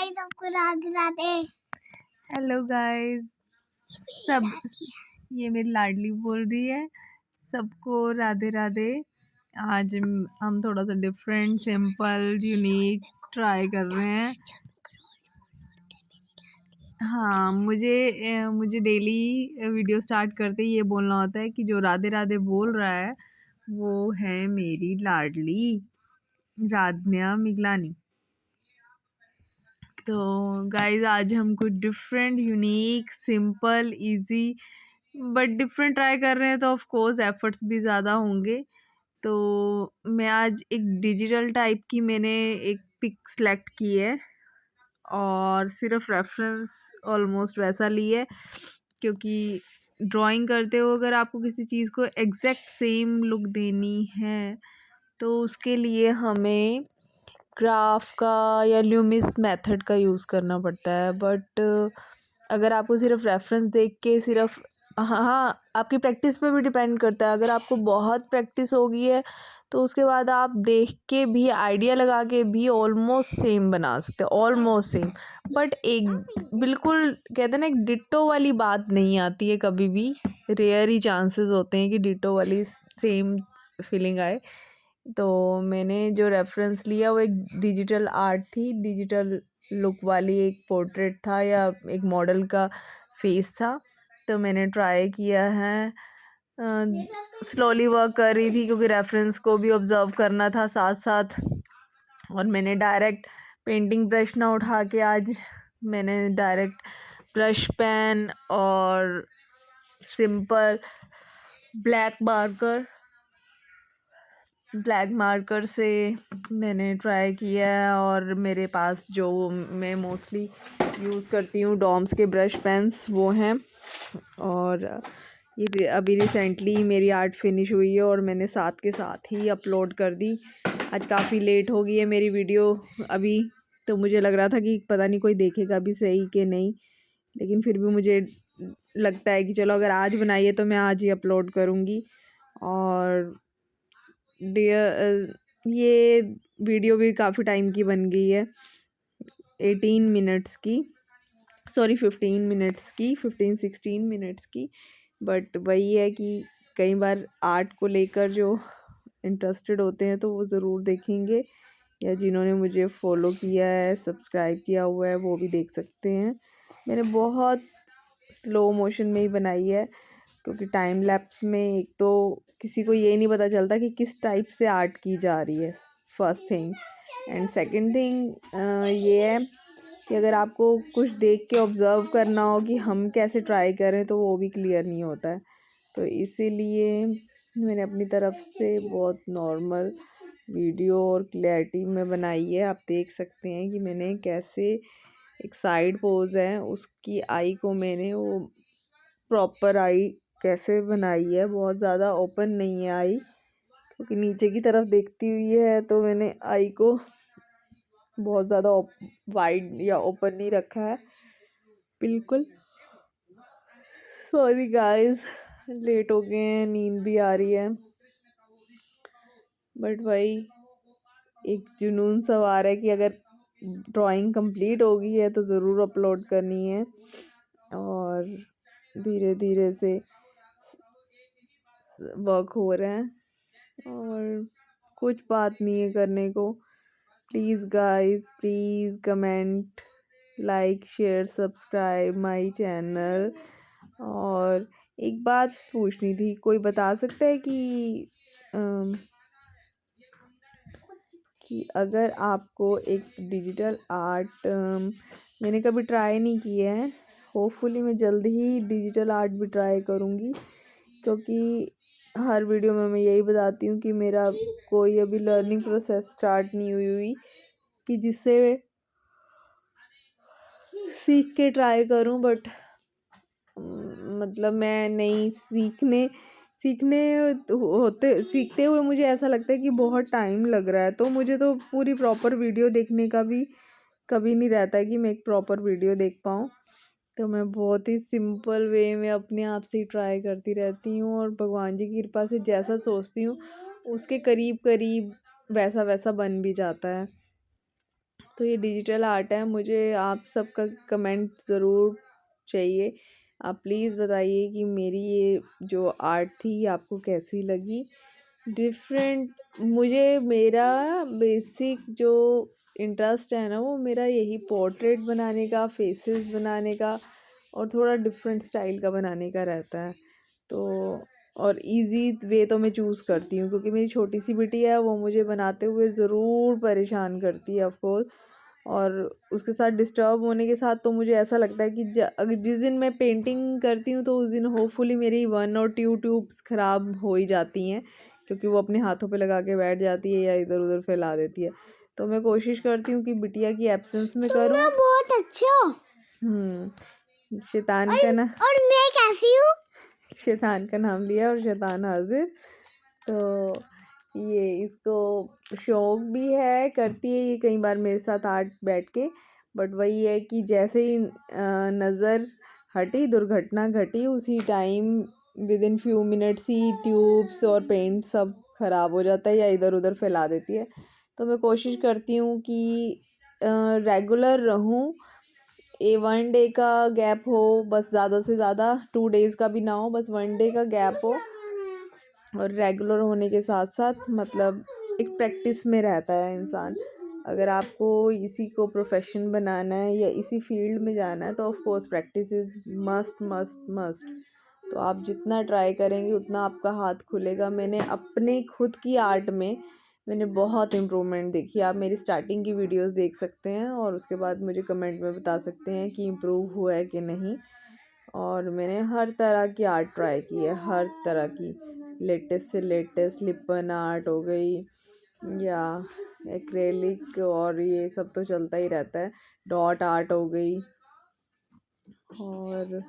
Guys, सबको Radhe Radhe. Hello guys, सब ये मेरी लाडली बोल रही है। सबको राधे राधे। आज हम थोड़ा सा डिफरेंट, सिंपल, यूनिक ट्राई कर रहे हैं। हाँ, मुझे डेली वीडियो स्टार्ट करते ही ये बोलना होता है कि जो राधे राधे बोल रहा है वो है मेरी लाडली राधन्या मिगलानी। तो गाइस, आज हम कुछ different, unique, simple, easy but different try कर रहे हैं, तो ऑफ कोर्स एफर्ट्स भी ज़्यादा होंगे। तो मैं आज एक डिजिटल टाइप की मैंने एक पिक सेलेक्ट की है और सिर्फ रेफरेंस ऑलमोस्ट वैसा ली है, क्योंकि ड्राइंग करते हो अगर आपको किसी चीज़ को एग्जैक्ट सेम लुक देनी है तो उसके लिए हमें ग्राफ का या ल्यूमिस मेथड का यूज़ करना पड़ता है। बट अगर आपको सिर्फ रेफरेंस देख के सिर्फ हाँ, आपकी प्रैक्टिस पे भी डिपेंड करता है। अगर आपको बहुत प्रैक्टिस हो गई है तो उसके बाद आप देख के भी, आइडिया लगा के भी ऑलमोस्ट सेम बना सकते हैं, ऑलमोस्ट सेम। बट एक बिल्कुल कहते हैं ना, एक डिट्टो वाली बात नहीं आती है कभी भी। रेयर ही चांसेस होते हैं कि डिट्टो वाली सेम फीलिंग आए। तो मैंने जो रेफरेंस लिया वो एक डिजिटल आर्ट थी, डिजिटल लुक वाली एक पोर्ट्रेट था या एक मॉडल का फेस था। तो मैंने ट्राई किया है, स्लोली वर्क कर रही थी क्योंकि रेफरेंस को भी ऑब्ज़र्व करना था साथ साथ। और मैंने डायरेक्ट पेंटिंग ब्रश ना उठा के आज मैंने डायरेक्ट ब्रश पेन और सिंपल ब्लैक मार्कर से मैंने ट्राई किया है। और मेरे पास जो मैं मोस्टली यूज़ करती हूँ डॉम्स के ब्रश पेन्स, वो हैं। और ये अभी रिसेंटली मेरी आर्ट फिनिश हुई है और मैंने साथ के साथ ही अपलोड कर दी। आज काफ़ी लेट हो गई है मेरी वीडियो अभी, तो मुझे लग रहा था कि पता नहीं कोई देखेगा भी सही कि नहीं, लेकिन फिर भी मुझे लगता है कि चलो अगर आज बनाई है तो मैं आज ही अपलोड करूँगी। और ये वीडियो भी काफ़ी टाइम की बन गई है, 18 मिनट्स की, सॉरी 15 मिनट्स की, 15-16 मिनट्स की। बट वही है कि कई बार आर्ट को लेकर जो इंटरेस्टेड होते हैं तो वो ज़रूर देखेंगे, या जिन्होंने मुझे फॉलो किया है, सब्सक्राइब किया हुआ है, वो भी देख सकते हैं। मैंने बहुत स्लो मोशन में ही बनाई है क्योंकि टाइम लैप्स में एक तो किसी को ये नहीं पता चलता कि किस टाइप से आर्ट की जा रही है, first thing. And second thing ये है कि अगर आपको कुछ देख के ऑब्ज़र्व करना हो कि हम कैसे ट्राई करें तो वो भी क्लियर नहीं होता है। तो इसीलिए मैंने अपनी तरफ से बहुत नॉर्मल वीडियो और क्लैरिटी में बनाई है। आप देख सकते हैं कि मैंने कैसे, एक साइड पोज है उसकी आई को मैंने वो प्रॉपर आई कैसे बनाई है। बहुत ज़्यादा ओपन नहीं है आई, क्योंकि नीचे की तरफ देखती हुई है, तो मैंने आई को बहुत ज़्यादा वाइड या ओपन नहीं रखा है बिल्कुल। सॉरी गाइस, लेट हो गए हैं, नींद भी आ रही है। बट भाई एक जुनून सवार है कि अगर ड्राइंग कंप्लीट हो गई है तो ज़रूर अपलोड करनी है। और धीरे धीरे से वर्क हो रहा है और कुछ बात नहीं है करने को। Please guys, please comment, like, share, subscribe my channel. और एक बात पूछनी थी, कोई बता सकता है कि अगर आपको एक डिजिटल आर्ट, मैंने कभी ट्राई नहीं किया है, होपफुली मैं जल्द ही डिजिटल आर्ट भी ट्राई करूँगी, क्योंकि हर वीडियो में मैं यही बताती हूँ कि मेरा कोई अभी लर्निंग प्रोसेस स्टार्ट नहीं हुई कि जिससे सीख के ट्राई करूँ। बट मतलब मैं नहीं सीखते हुए मुझे ऐसा लगता है कि बहुत टाइम लग रहा है, तो मुझे तो पूरी प्रॉपर वीडियो देखने का भी कभी नहीं रहता है कि मैं एक प्रॉपर वीडियो देख पाऊँ। तो मैं बहुत ही सिंपल वे में अपने आप से ही ट्राई करती रहती हूँ और भगवान जी की कृपा से जैसा सोचती हूँ उसके करीब करीब वैसा वैसा बन भी जाता है। तो ये डिजिटल आर्ट है। मुझे आप सबका कमेंट ज़रूर चाहिए। आप प्लीज़ बताइए कि मेरी ये जो आर्ट थी आपको कैसी लगी। डिफरेंट मुझे मेरा बेसिक जो इंटरेस्ट है ना, वो मेरा यही पोर्ट्रेट बनाने का, फेसेस बनाने का और थोड़ा डिफरेंट स्टाइल का बनाने का रहता है। तो और इजी वे तो मैं चूज़ करती हूँ, क्योंकि मेरी छोटी सी बिटिया है, वो मुझे बनाते हुए ज़रूर परेशान करती है ऑफ कोर्स। और उसके साथ डिस्टर्ब होने के साथ तो मुझे ऐसा लगता है कि अगर जिस दिन मैं पेंटिंग करती हूँ तो उस दिन होपफुली मेरी 1 और 2 ट्यूब्स ख़राब हो ही जाती हैं, क्योंकि वो अपने हाथों पे लगा के बैठ जाती है या इधर उधर फैला देती है। तो मैं कोशिश करती हूँ कि बिटिया की एब्सेंस में करूँ। बहुत अच्छा हो। शैतान का ना और मैं कैसी हूँ? शैतान का नाम लिया और शैतान हाजिर। तो ये इसको शौक भी है, करती है ये कई बार मेरे साथ आर्ट बैठ के। बट वही है कि जैसे ही नज़र हटी, दुर्घटना घटी, उसी time with in few minutes he tubes और पेंट सब ख़राब हो जाता है या इधर उधर फैला देती है। तो मैं कोशिश करती हूँ कि रेगुलर रहूँ। 1 डे का गैप हो बस, ज़्यादा से ज़्यादा 2 डेज़ का भी ना हो, बस 1 डे का गैप हो। और रेगुलर होने के साथ साथ मतलब एक प्रैक्टिस में रहता है इंसान। अगर आपको इसी को प्रोफेशन बनाना है या इसी फील्ड में जाना है तो of course practice is must must must. तो आप जितना ट्राई करेंगे उतना आपका हाथ खुलेगा। मैंने अपने खुद की आर्ट में मैंने बहुत इम्प्रूवमेंट देखी। आप मेरी स्टार्टिंग की वीडियोस देख सकते हैं और उसके बाद मुझे कमेंट में बता सकते हैं कि इम्प्रूव हुआ है कि नहीं। और मैंने हर तरह की आर्ट ट्राई की है, हर तरह की, लेटेस्ट से लेटेस्ट लिपन आर्ट हो गई या एक्रेलिक, और ये सब तो चलता ही रहता है, डॉट आर्ट हो गई और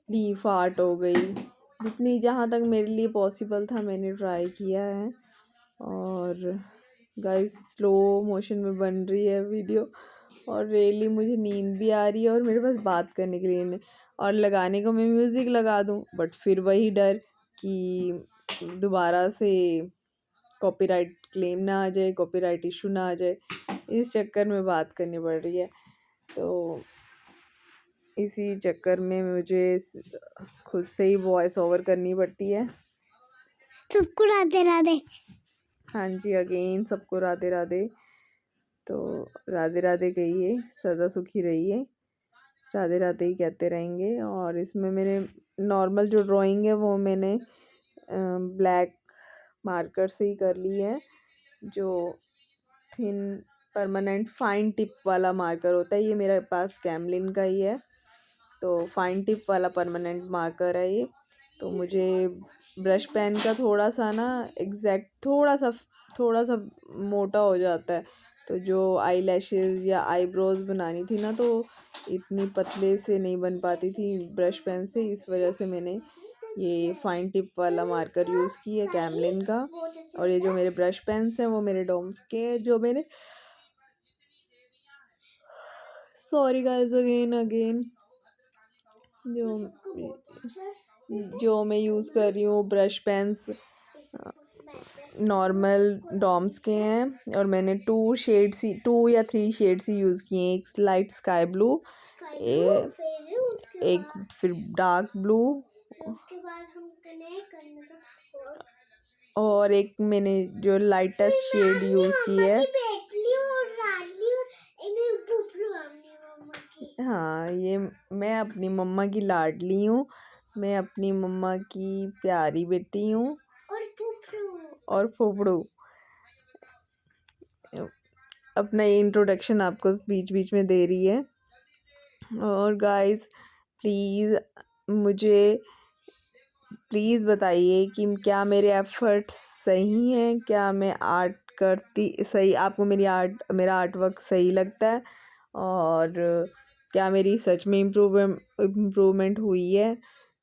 लीफ आर्ट हो गई। जितनी जहाँ तक मेरे लिए पॉसिबल था मैंने ट्राई किया है। और गाइस स्लो मोशन में बन रही है वीडियो और रियली मुझे नींद भी आ रही है और मेरे पास बात करने के लिए नहीं। और लगाने को मैं म्यूज़िक लगा दूँ बट फिर वही डर कि दोबारा से कॉपीराइट क्लेम ना आ जाए, कॉपीराइट इशू ना आ जाए, इस चक्कर में बात करनी पड़ रही है। तो इसी चक्कर में मुझे खुद से ही वॉइस ओवर करनी पड़ती है। सबको राधे राधे। हाँ जी, अगेन सबको राधे राधे। तो राधे राधे कहिए, सदा सुखी रहिए, राधे राधे ही कहते रहेंगे। और इसमें मेरे नॉर्मल जो ड्राइंग है वो मैंने ब्लैक मार्कर से ही कर ली है, जो थिन परमानेंट फाइन टिप वाला मार्कर होता है। ये मेरे पास कैमलिन का ही है, तो फाइन टिप वाला परमानेंट मार्कर है ये। तो मुझे ब्रश पेन का थोड़ा सा ना एग्जैक्ट थोड़ा सा मोटा हो जाता है। तो जो आई लैशेज़ या आईब्रोज बनानी थी ना, तो इतनी पतले से नहीं बन पाती थी ब्रश पेन से, इस वजह से मैंने ये फाइन टिप वाला मार्कर यूज़ की है कैमलिन का। और ये जो मेरे ब्रश पेन्स हैं वो मेरे डॉम्स के हैं, जो मैंने सॉरी गाइस अगेन जो मैं यूज़ कर रही हूँ ब्रश पेन्स नॉर्मल डॉम्स के हैं। और मैंने 2 या 3 शेड्स ही यूज़ किए हैं। एक लाइट स्काई ब्लू, एक फिर डार्क ब्लू, और एक मैंने जो लाइटेस्ट शेड यूज़ की है। हाँ, ये मैं अपनी मम्मा की लाडली हूँ, मैं अपनी मम्मा की प्यारी बेटी हूँ और फुफड़ू। अपना ये इंट्रोडक्शन आपको बीच बीच में दे रही है। और गाइस मुझे प्लीज़ बताइए कि क्या मेरे एफ़र्ट्स सही हैं, क्या मैं आर्ट करती सही, आपको मेरा आर्ट वर्क सही लगता है, और क्या मेरी सच में इम्प्रूवमेंट हुई है।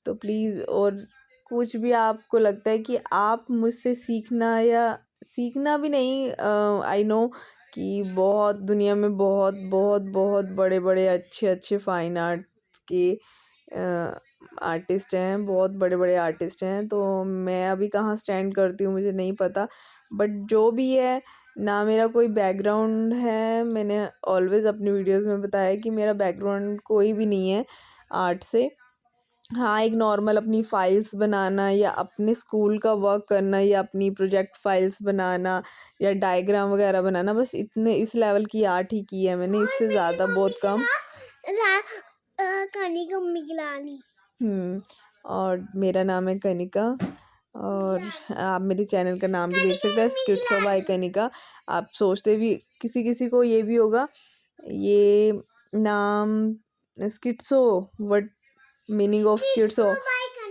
तो प्लीज़, और कुछ भी आपको लगता है कि आप मुझसे सीखना भी नहीं, आई नो कि बहुत दुनिया में बहुत बहुत बहुत बड़े बड़े अच्छे अच्छे फाइन आर्ट्स के आर्टिस्ट हैं, बहुत बड़े बड़े आर्टिस्ट हैं। तो मैं अभी कहाँ स्टैंड करती हूँ मुझे नहीं पता, बट जो भी है ना मेरा कोई बैकग्राउंड है। मैंने ऑलवेज़ अपनी वीडियोस में बताया कि मेरा बैकग्राउंड कोई भी नहीं है आर्ट से। हाँ, एक नॉर्मल अपनी फाइल्स बनाना या अपने स्कूल का वर्क करना या अपनी प्रोजेक्ट फाइल्स बनाना या डायग्राम वगैरह बनाना, बस इतने इस लेवल की आर्ट ही की है मैंने, इससे ज़्यादा बहुत कम। कनिका मम्मी की लानी। और मेरा नाम है कनिका, और आप मेरे चैनल का नाम भी देख सकते हैं, स्किट्स ऑफ बाय कनिका। आप सोचते भी, किसी किसी को ये भी होगा ये नाम स्किट्सो, व्हाट मीनिंग ऑफ स्किट्सो।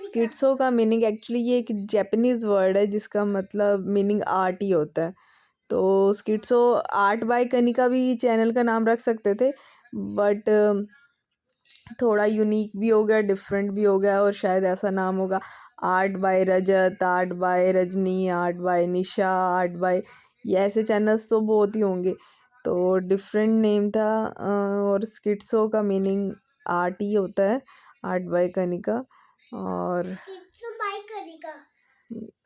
स्किट्सो का मीनिंग एक्चुअली ये एक जापानीज वर्ड है जिसका मतलब मीनिंग आर्ट ही होता है। तो स्किट्सो आर्ट बाय कनिका भी चैनल का नाम रख सकते थे, बट थोड़ा यूनिक भी हो गया, डिफरेंट भी हो गया, और शायद ऐसा नाम होगा आर्ट बाय रजत, art bye Rajni, art bye निशा, आर्ट बाय, ये ऐसे चैनल्स तो बहुत ही होंगे। तो डिफरेंट नेम था, और स्किट्सो का मीनिंग आर्ट ही होता है, आर्ट बाय कनिका।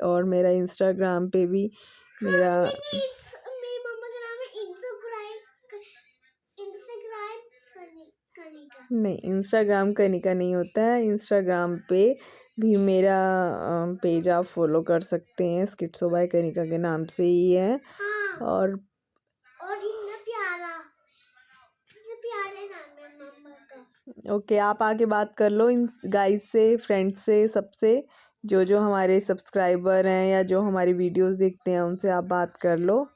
और मेरा इंस्टाग्राम पे भी मेरा मेरी मम्मा का नाम है कनिका। नहीं, इंस्टाग्राम कनिका नहीं होता है। इंस्टाग्राम पे भी मेरा पेज आप फॉलो कर सकते हैं, स्किट्सो बाय कनिका के नाम से ही है। हाँ। और इतना प्यारा नाम है मम्मा का। ओके, आप आके बात कर लो इन गाइस से, फ्रेंड्स से, सबसे जो जो हमारे सब्सक्राइबर हैं या जो हमारी वीडियोस देखते हैं उनसे आप बात कर लो।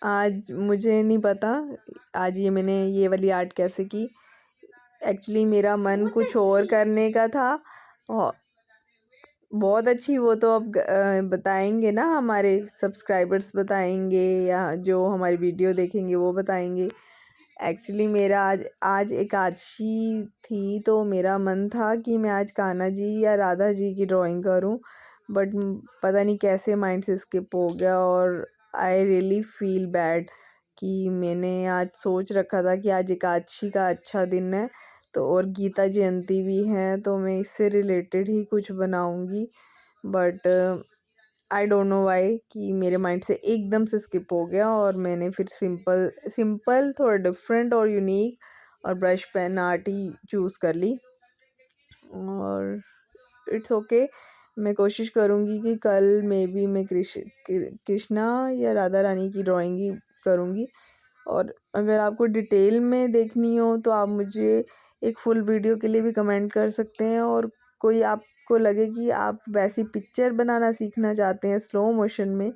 आज मुझे नहीं पता आज ये मैंने ये वाली आर्ट कैसे की। एक्चुअली मेरा मन कुछ और करने का था। और बहुत अच्छी, वो तो अब बताएंगे ना, हमारे सब्सक्राइबर्स बताएंगे या जो हमारी वीडियो देखेंगे वो बताएंगे। एक्चुअली मेरा आज एकादशी थी, तो मेरा मन था कि मैं आज कान्हा जी या राधा जी की ड्राइंग करूं, बट पता नहीं कैसे माइंड से स्किप हो गया। और आई रियली फील बैड कि मैंने आज सोच रखा था कि आज एकादशी का अच्छा दिन है, तो और गीता जयंती भी है, तो मैं इससे रिलेटेड ही कुछ बनाऊंगी, but I don't know why कि मेरे माइंड से एकदम से स्किप हो गया। और मैंने फिर सिंपल सिंपल थोड़ा डिफरेंट और यूनिक और ब्रश पेन आर्ट ही चूज़ कर ली। और इट्स ओके, मैं कोशिश करूँगी कि कल मे बी मैं कृष्णा या राधा रानी की ड्राइंग ही करूँगी। और अगर आपको डिटेल में देखनी हो तो आप मुझे एक फुल वीडियो के लिए भी कमेंट कर सकते हैं। और कोई आपको लगे कि आप वैसी पिक्चर बनाना सीखना चाहते हैं स्लो मोशन में,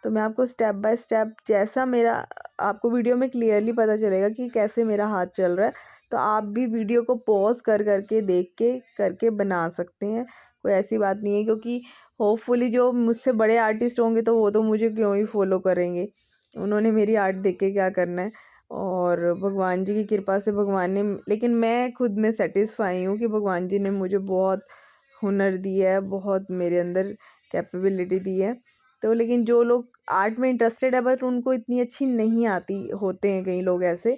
तो मैं आपको स्टेप बाय स्टेप, जैसा मेरा आपको वीडियो में क्लियरली पता चलेगा कि कैसे मेरा हाथ चल रहा है, तो आप भी वीडियो को पॉज कर करके देख के करके बना सकते हैं। कोई ऐसी बात नहीं है, क्योंकि होपफुली जो मुझसे बड़े आर्टिस्ट होंगे तो वो तो मुझे क्यों ही फॉलो करेंगे, उन्होंने मेरी आर्ट देख के क्या करना है। और भगवान जी की कृपा से भगवान ने, लेकिन मैं खुद में सेटिस्फाई हूँ कि भगवान जी ने मुझे बहुत हुनर दिया है, बहुत मेरे अंदर कैपेबिलिटी दी है। तो लेकिन जो लोग आर्ट में इंटरेस्टेड है बट उनको इतनी अच्छी नहीं आती, होते हैं कई लोग ऐसे,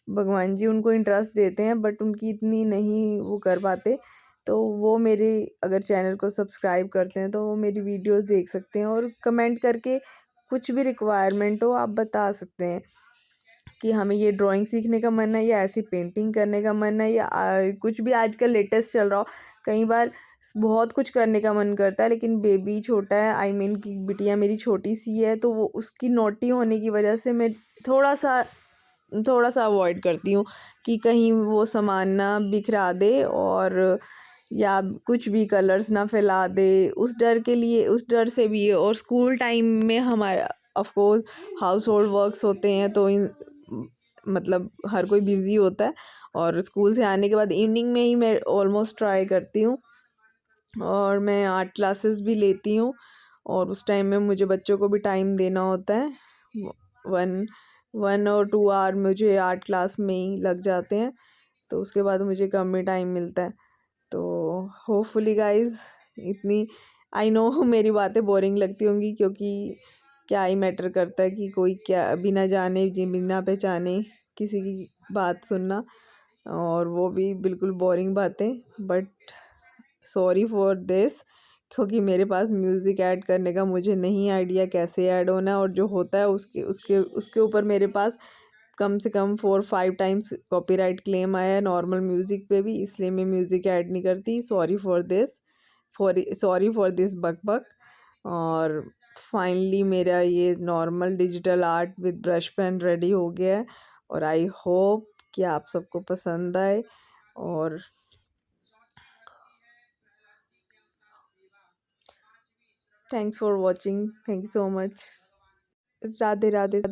भगवान जी उनको इंटरेस्ट देते हैं बट उनकी इतनी नहीं वो कर पाते, तो वो मेरे अगर चैनल को सब्सक्राइब करते हैं तो वो मेरी वीडियोस देख सकते हैं, और कमेंट करके कुछ भी रिक्वायरमेंट हो आप बता सकते हैं कि हमें ये ड्राइंग सीखने का मन है या ऐसी पेंटिंग करने का मन है, या कुछ भी आजकल लेटेस्ट चल रहा हो। कई बार बहुत कुछ करने का मन करता है, लेकिन बेबी छोटा है, आई मीन कि बिटिया मेरी छोटी सी है, तो वो उसकी नोटी होने की वजह से मैं थोड़ा सा अवॉइड करती हूँ कि कहीं वो सामान ना बिखरा दे, और या कुछ भी कलर्स ना फैला दे, उस डर के लिए, उस डर से भी। और स्कूल टाइम में हमारा of course house hold works होते हैं, तो मतलब हर कोई बिज़ी होता है, और स्कूल से आने के बाद इवनिंग में ही मैं ऑलमोस्ट ट्राई करती हूँ, और मैं आर्ट क्लासेस भी लेती हूँ, और उस टाइम में मुझे बच्चों को भी टाइम देना होता है। 1 और 2 आवर मुझे आर्ट क्लास में ही लग जाते हैं, तो उसके बाद मुझे कम ही टाइम मिलता है। तो होपफुली गाइस, इतनी, आई नो मेरी बातें बोरिंग लगती होंगी, क्योंकि क्या ही मैटर करता है कि कोई क्या बिना जाने बिना पहचाने किसी की बात सुनना, और वो भी बिल्कुल बोरिंग बातें, बट सॉरी फॉर दिस, क्योंकि मेरे पास म्यूज़िक ऐड करने का मुझे नहीं आइडिया कैसे ऐड होना है, और जो होता है उसके ऊपर मेरे पास कम से कम 4-5 टाइम्स कॉपीराइट क्लेम आया है नॉर्मल म्यूज़िक पे भी, इसलिए मैं म्यूज़िक ऐड नहीं करती। Sorry for this buck. और फाइनली मेरा ये normal digital art with brush pen ready हो गया है, और आई होप कि आप सबको पसंद आए। और thanks for watching, thank you so much. Radhe Radhe.